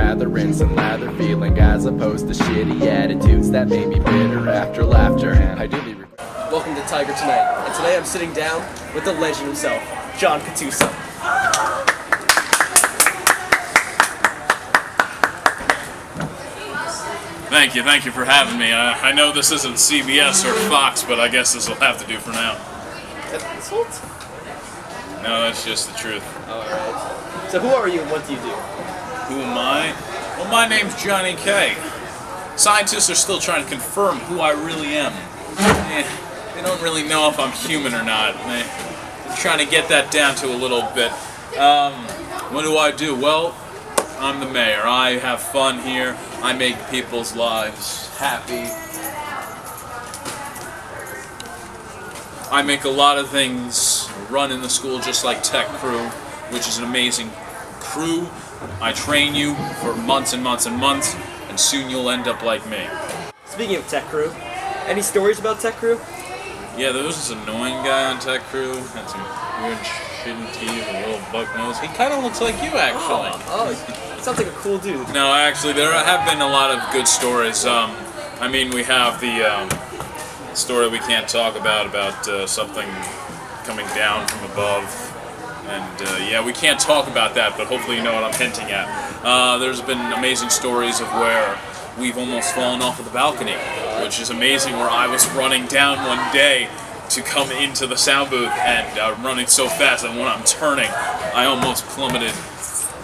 rather rinse and lather feeling, as opposed to shitty attitudes that made me bitter after laughter. Ideally. Welcome to Tiger Tonight, and today I'm sitting down with the legend himself, John Cattuso. Thank you for having me. I know this isn't CBS or Fox, but I guess this will have to do for now. Is that an insult? No, that's just the truth. Alright. So who are you and what do you do? Who am I? Well, my name's Johnny K. Scientists are still trying to confirm who I really am. They don't really know if I'm human or not. They're trying to get that down to a little bit. What do I do? Well, I'm the mayor. I have fun here. I make people's lives happy. I make a lot of things run in the school just like Tech Crew, which is an amazing crew. I train you for months and months and months, and soon you'll end up like me. Speaking of Tech Crew, any stories about Tech Crew? Yeah, there was this annoying guy on Tech Crew, had some weird shitty teeth, a little buck nose. He kind of looks like you, actually. Oh, sounds like a cool dude. No, actually, there have been a lot of good stories. I mean, we have the story we can't talk about something coming down from above. And yeah, we can't talk about that, but hopefully you know what I'm hinting at. There's been amazing stories of where we've almost fallen off of the balcony, which is amazing, where I was running down one day to come into the sound booth, and running so fast that when I'm turning, I almost plummeted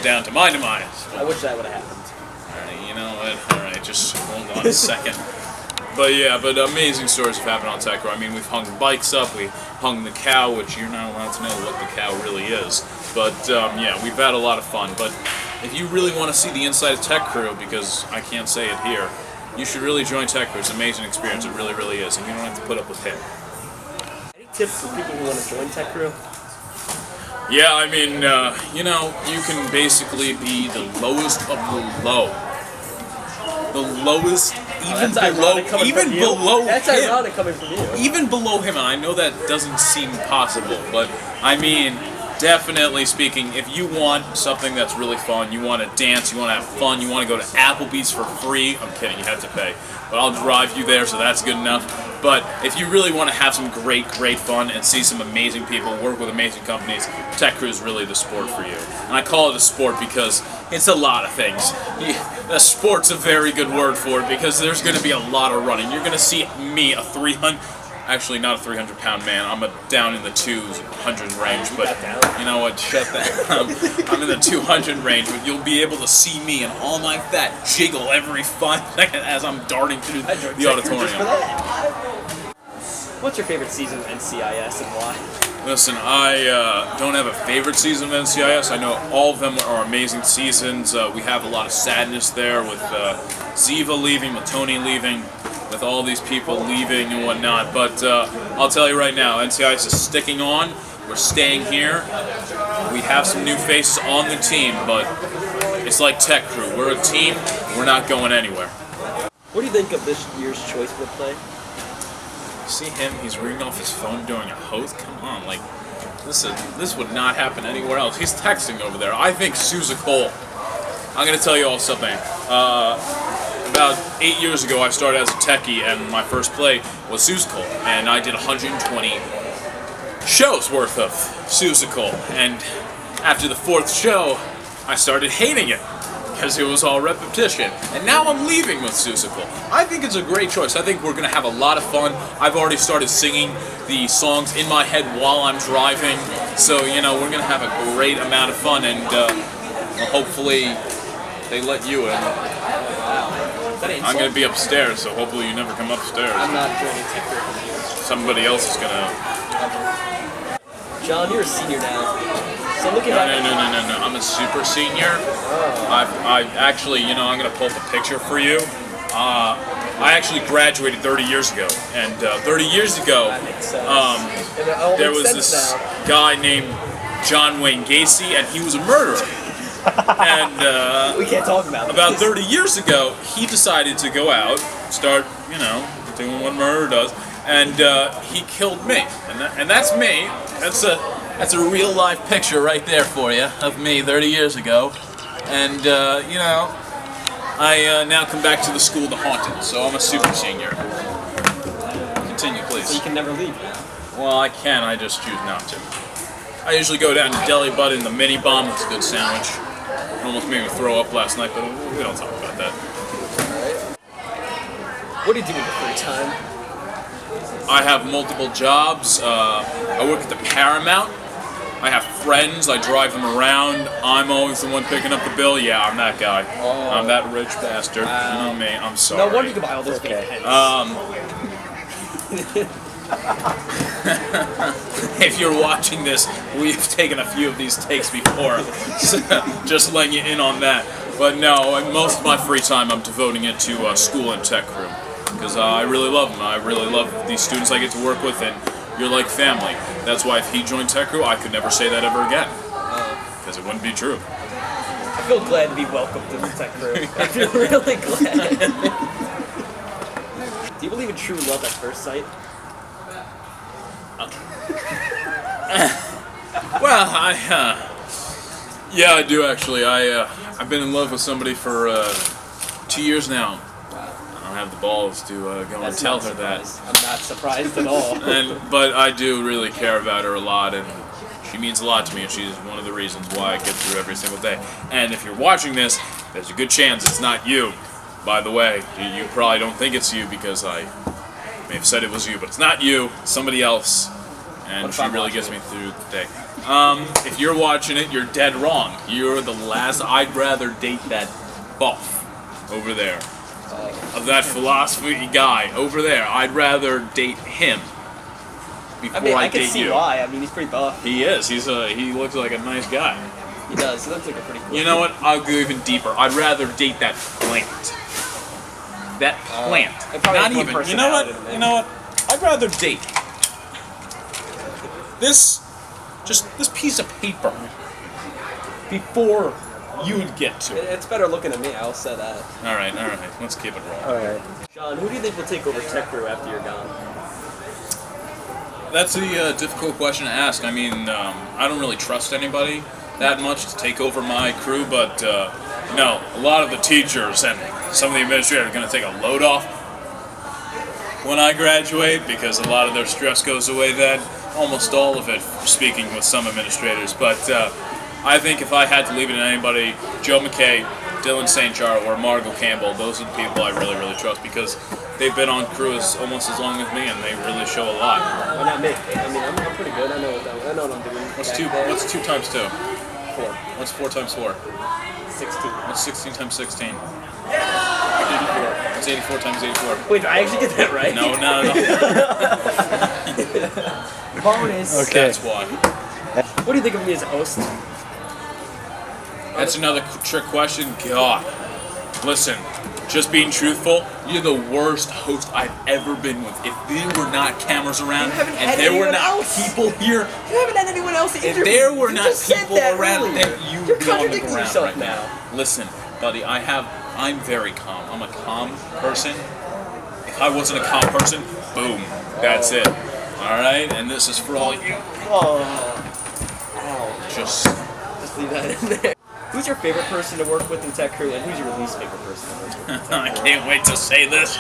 down to my demise. I wish that would have happened. You know what? Alright, just hold on a second. But yeah, amazing stories have happened on Tech Crew. I mean, we've hung bikes up, we hung the cow, which you're not allowed to know what the cow really is. But yeah, we've had a lot of fun. But if you really want to see the inside of Tech Crew, because I can't say it here, you should really join Tech Crew. It's an amazing experience. It really, really is. And you don't have to put up with him. Any tips for people who want to join Tech Crew? Yeah, I mean, you know, you can basically be the lowest of the low. The lowest, even below That's him. ironic coming from you. Even below him, and I know that doesn't seem possible, but I mean, definitely speaking, if you want something that's really fun, you want to dance, you want to have fun, you want to go to Applebee's for free, I'm kidding, you have to pay, but I'll drive you there, so that's good enough. But if you really want to have some great fun and see some amazing people, work with amazing companies, Tech Crew is really the sport for you. And I call it a sport because it's a lot of things. A sport's a very good word for it, because there's going to be a lot of running. You're going to see me, actually not a 300-pound man, I'm down in the 200 range, but you know what, shut that. I'm in the 200 range, but you'll be able to see me and all my fat jiggle every 5 seconds as I'm darting through the auditorium. What's your favorite season of NCIS and why? Listen, I don't have a favorite season of NCIS. I know all of them are amazing seasons. We have a lot of sadness there with Ziva leaving, with Tony leaving, with all these people leaving and whatnot. But I'll tell you right now, NCIS is sticking on. We're staying here. We have some new faces on the team, but it's like Tech Crew. We're a team. We're not going anywhere. What do you think of this year's choice for the play? See him? He's reading off his phone doing a host? Come on, like, this would not happen anywhere else. He's texting over there. I think Sousa Cole. I'm going to tell you all something. About 8 years ago, I started as a techie, and my first play was Sousa Cole, and I did 120 shows worth of Sousa Cole. And after the 4th show, I started hating it, because it was all repetition. And now I'm leaving with Sousa Cole. I think it's a great choice. I think we're going to have a lot of fun. I've already started singing the songs in my head while I'm driving. So, you know, we're going to have a great amount of fun, and well, hopefully they let you in. I'm going to be upstairs, so hopefully you never come upstairs. I'm not joining Tech Crew from you. Somebody else is going to... John, you're a senior now. So looking No, back... no. I'm a super senior. I actually, you know, I'm going to pull up a picture for you. I actually graduated 30 years ago. And 30 years ago, there was this guy named John Wayne Gacy, and he was a murderer. And we can't talk about about 30 years ago, he decided to go out, start, you know, doing what murder does, and he killed me. And that's me. That's a real life picture right there for you of me 30 years ago. And you know, I now come back to the school to haunt it, so I'm a super senior. Continue, So you please. can never leave. Well, I can, I just choose not to. I usually go down to Deli Bud in the Mini Bomb. It's a good sandwich. It almost made me throw up last night, but we don't talk about that. What do you do with your free time? I have multiple jobs. I work at the Paramount. I have friends. I drive them around. I'm always the one picking up the bill. Yeah, I'm that guy. I'm that rich bastard. You know me. I'm sorry. No wonder you can buy all those fake pens. If you're watching this, we've taken a few of these takes before. So, just letting you in on that. But no, most of my free time I'm devoting it to school and tech crew. Because I really love them. I really love these students I get to work with, and you're like family. That's why if he joined tech crew, I could never say that ever again. Because it wouldn't be true. I feel glad to be welcomed to the tech crew. I feel really glad. Do you believe in true love at first sight? Well, yeah, I do actually. I've been in love with somebody for 2 years now. I don't have the balls to go and tell her that. I'm not surprised at all. But I do really care about her a lot, and she means a lot to me, and she's one of the reasons why I get through every single day. And if you're watching this, there's a good chance it's not you. By the way, you probably don't think it's you because I may have said it was you, but it's not you. It's somebody else. And she really gets me through the day. If you're watching it, you're dead wrong. You're the last. I'd rather date that buff over there. Of that philosophy guy over there. I'd rather date him before I can date see you. why. I mean, he's pretty buff. He is. He looks like a nice guy. He does. He looks like a pretty cool You know what? I'll go even deeper. I'd rather date that plant. That plant. it probably Not has more even. You know what? personality than You know what? I'd rather date this piece of paper before you'd get to it. It's better looking than me, I'll say that. All right. Let's keep it rolling. Alright. John, who do you think will take over tech crew after you're gone? That's a difficult question to ask. I mean, I don't really trust anybody that much to take over my crew, but no, a lot of the teachers and some of the administrators are going to take a load off when I graduate because a lot of their stress goes away then. Almost all of it, speaking with some administrators. But I think if I had to leave it to anybody, Joe McKay, Dylan St. Charles, or Margot Campbell, those are the people I really, really trust because they've been on crews almost as long as me, and they really show a lot. Well, not me. I mean, I'm pretty good. I know what I'm doing. What's back 2 times 2? there. 4. What's 4 times 4? 16. What's 16 times 16? 84. What's 84 times 84? Wait, I actually did that right? No. Bonus. Okay. That's why. What do you think of me as a host? That's another trick question. God. Listen, just being truthful, you're the worst host I've ever been with. If there were not cameras around, You haven't and had there were anyone not else. people here, You haven't had anyone else if interview. there were You not just said people that around, earlier. then you'd You're be on the contradicting ground yourself right now. Listen, buddy, I'm very calm. I'm a calm person. If I wasn't a calm person, boom, that's it. All right, and this is for all you. Oh. Ow. Just Just leave that in there. Who's your favorite person to work with in tech crew, and who's your least favorite person to work with? I can't wait to say this.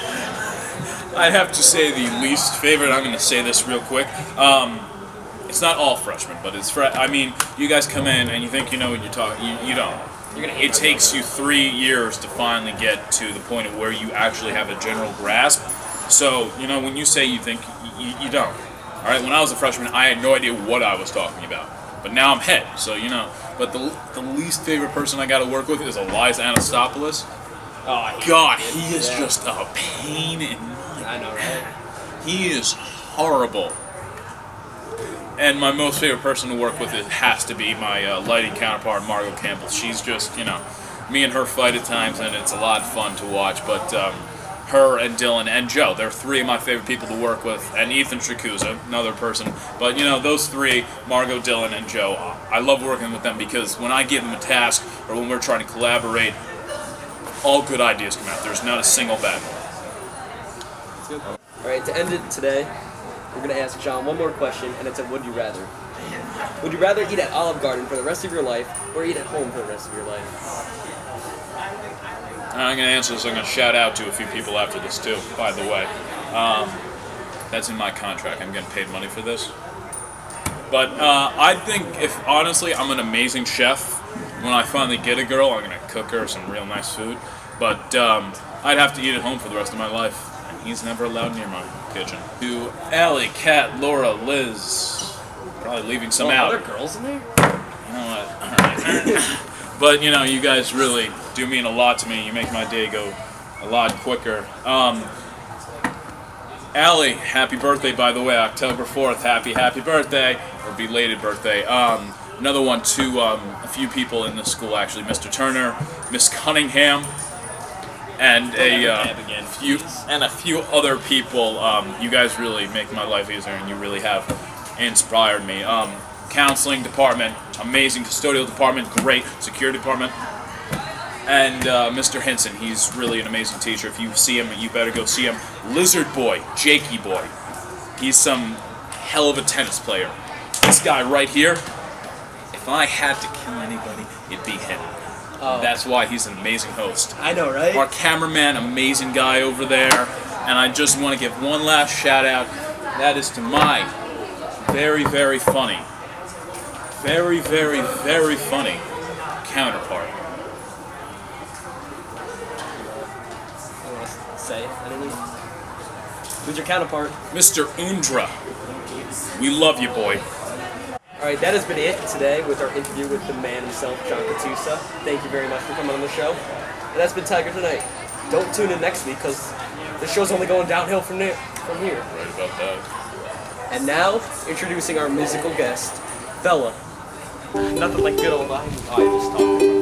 I'd have to say the least favorite. I'm going to say this real quick. It's not all freshmen, but it's I mean, you guys come in and you think you know what you're talking. You don't. You're gonna hate It takes you 3 years to finally get to the point of where you actually have a general grasp. So, you know, when you say you think, you don't. All right, when I was a freshman, I had no idea what I was talking about. But now I'm head, so you know. But the least favorite person I got to work with is Eliza Anastopoulos. Oh, I hate God, him. he is Yeah. just a pain in I know, right? He is horrible. And my most favorite person to work with has to be my lighting counterpart, Margot Campbell. She's just, you know, me and her fight at times, and it's a lot of fun to watch. But her and Dylan and Joe, they're 3 of my favorite people to work with, and Ethan Tracusa, another person. But, you know, those 3, Margot, Dylan, and Joe, I love working with them because when I give them a task or when we're trying to collaborate, all good ideas come out. There's not a single bad one. Alright, to end it today, we're going to ask John one more question, and it's a would you rather. Would you rather eat at Olive Garden for the rest of your life, or eat at home for the rest of your life? I'm going to answer this. I'm going to shout out to a few people after this, too, by the way. That's in my contract. I'm getting paid money for this. But I think if, honestly, I'm an amazing chef, when I finally get a girl, I'm going to cook her some real nice food. But I'd have to eat at home for the rest of my life. And he's never allowed near my kitchen. To Allie, Kat, Laura, Liz. Probably leaving some out. Are there girls in there? You know what? All right. But, you know, you guys really do mean a lot to me. You make my day go a lot quicker. Allie, happy birthday, by the way. October 4th. Happy birthday. Or belated birthday. Another one to a few people in the school, actually. Mr. Turner, Miss Cunningham, and a few other people. You guys really make my life easier, and you really have inspired me. Counseling department, amazing. Custodial department, great. Security department. And Mr. Hinson, he's really an amazing teacher. If you see him, you better go see him. Lizard Boy, Jakey Boy. He's some hell of a tennis player. This guy right here, if I had to kill anybody, it'd be him. That's why he's an amazing host. I know, right? Our cameraman, amazing guy over there. And I just want to give one last shout out. That is to my very, very funny, very, very, very funny counterpart. I want to say anything. Who's your counterpart? Mr. Undra. We love you, boy. All right, that has been it today with our interview with the man himself, John Katusa. Thank you very much for coming on the show. And that's been Tiger Tonight. Don't tune in next week because the show's only going downhill from here. Right about that. And now, introducing our musical guest, Bella. Nothing like good old I just talked about that.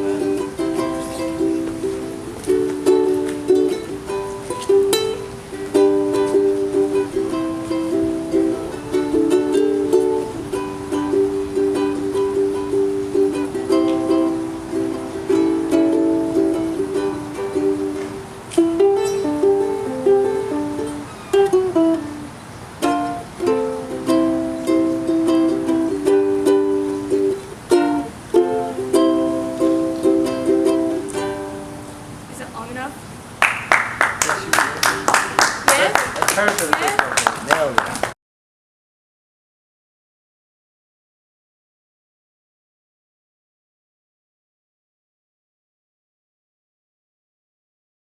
Is it long enough? Perfect. Nailed it.